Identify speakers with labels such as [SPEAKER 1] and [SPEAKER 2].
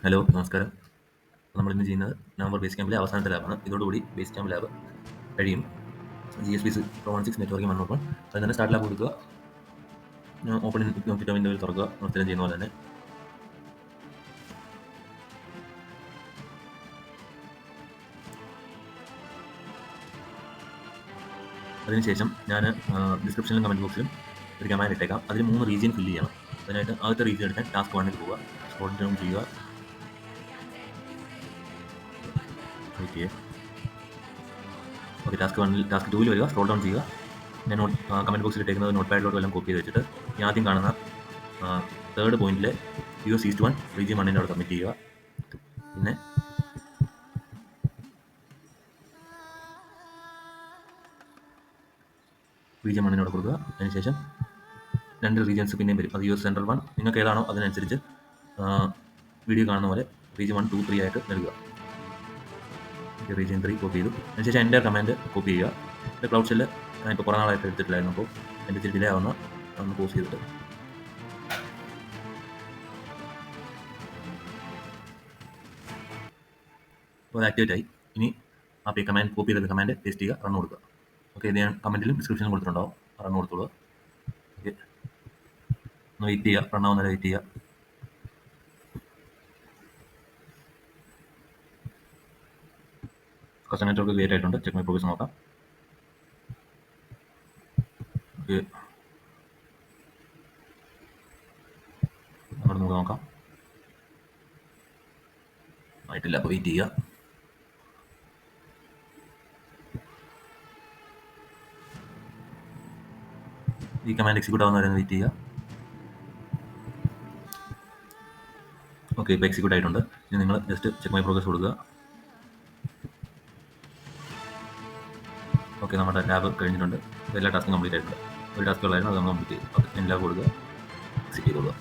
[SPEAKER 1] Hello, നമസ്കാരം. നമ്മൾ ഇന്ന് ചെയ്യുന്നത് നവംബർ ബേസ് ക്യാമ്പിലെ അവസാനത്തെ ലാബാണ്. ഇതോടുകൂടി ബേസ് ക്യാമ്പ് ലാബ് കഴിയും. GSP Pro16 networking one open. അതിൽ തന്നെ സ്റ്റാർട്ട് ലാബ് കൊടുക്കുക, ഓപ്പൺ നോക്കിയിട്ട് വിൻഡോയിൽ തുറക്കുക, സ്ഥിരം ചെയ്യുന്ന പോലെ തന്നെ. അതിനുശേഷം ഞാൻ ഡിസ്ക്രിപ്ഷനിലും കമൻറ്റ് ബോക്സിലും ഒരു കമാൻഡ് ഇട്ടേക്കാം. അതിൽ 3 റീജിയൻ ഫില്ല് ചെയ്യണം. അതിനായിട്ട് ആദ്യത്തെ റീജിയൻ എടുക്കാൻ ടാസ്ക് 1 പോവുക, സ്ക്രോൾ ഡൗൺ ചെയ്യുക, വെയിറ്റ് ചെയ്യുക. ഓക്കെ, ടാസ്ക് 2 വരിക, സ്ക്രോൾ ഡൗൺ ചെയ്യുക. ഞാൻ കമൻറ്റ് ബോക്സിൽ ഇട്ടേക്കുന്നത് നോട്ട് പാഡിലോട്ട് എല്ലാം കോപ്പി ചെയ്ത് വെച്ചിട്ട് ഈ ആദ്യം കാണുന്ന തേർഡ് പോയിന്റിൽ US-1 റീജിയൻ 1 അവിടെ സബ്മിറ്റ് ചെയ്യുക. പിന്നെ റീജിയൻ 1 അവിടെ കൊടുക്കുക. അതിനുശേഷം 2 റീജിയൻസ് പിന്നെയും വരും. അത് US സെൻട്രൽ 1, നിങ്ങൾക്ക് ഏതാണോ അതിനനുസരിച്ച് വീഡിയോ കാണുന്ന പോലെ റീജിയൻ 1, 2, 3 ആയിട്ട് നൽകുക. റീജിയൻ 3 കോപ്പി ചെയ്തു. അതിനുശേഷം എൻ്റെ കമാൻഡ് കോപ്പി ചെയ്യുക. എൻ്റെ ക്ലൗഡ് ഷെല്ല് ഞാൻ ഇപ്പോൾ കുറേ നാളായിട്ട് എടുത്തിട്ടില്ലായിരുന്നു, അപ്പോൾ എൻ്റെ ഇച്ചിരി ഡിലേ ആവുന്ന ഒന്ന് പോസ് ചെയ്തിട്ട് അപ്പോൾ അത് ആക്ടിവേറ്റ് ആയി. ഇനി ആ കമാൻഡ് കോപ്പി ചെയ്ത കമാൻഡ് പേസ്റ്റ് ചെയ്യുക, റൺ കൊടുക്കുക. ഓക്കെ, ഇത് ഞാൻ കമൻറ്റിലും ഡിസ്ക്രിപ്ഷനിലും കൊടുത്തിട്ടുണ്ടാവും. റൺ കൊടുത്തോളൂ. ഓക്കെ, ഒന്ന് വെയിറ്റ് ചെയ്യുക, റൺ ആവുന്നവരെ വെയിറ്റ് ചെയ്യുക. കസ്റ്റമർ നെറ്റ്വർക്ക് ക്രിയേറ്റ് ആയിട്ടുണ്ട്. ചെക്ക് മൈ പ്രോഗ്രസ് നോക്കാം. ഓക്കെ, അവിടെ നമുക്ക് നോക്കാം. ആയിട്ടില്ല, അപ്പോൾ വെയിറ്റ് ചെയ്യുക. ഈ കമാൻഡ് എക്സിക്യൂട്ട് ആവുന്നവരെ വെയിറ്റ് ചെയ്യുക. ഓക്കെ, ഇപ്പോൾ എക്സിക്യൂട്ട് ആയിട്ടുണ്ട്. ഇനി നിങ്ങൾ ജസ്റ്റ് ചെക്ക് മൈ പ്രോഗ്രസ് കൊടുക്കുക. ഓക്കെ, നമ്മുടെ ലാബ് കഴിഞ്ഞിട്ടുണ്ട്. എല്ലാ ടാസ്കും കംപ്ലീറ്റ് ആയിട്ടുണ്ട്. ഒരു ടാസ്കുകളായിരുന്നു, അത് നമ്മൾ കംപ്ലീറ്റ് ചെയ്തു. ഓക്കെ, ലാബ് കൊടുക്കുക, എക്സിറ്റ് ചെയ്തോളുക.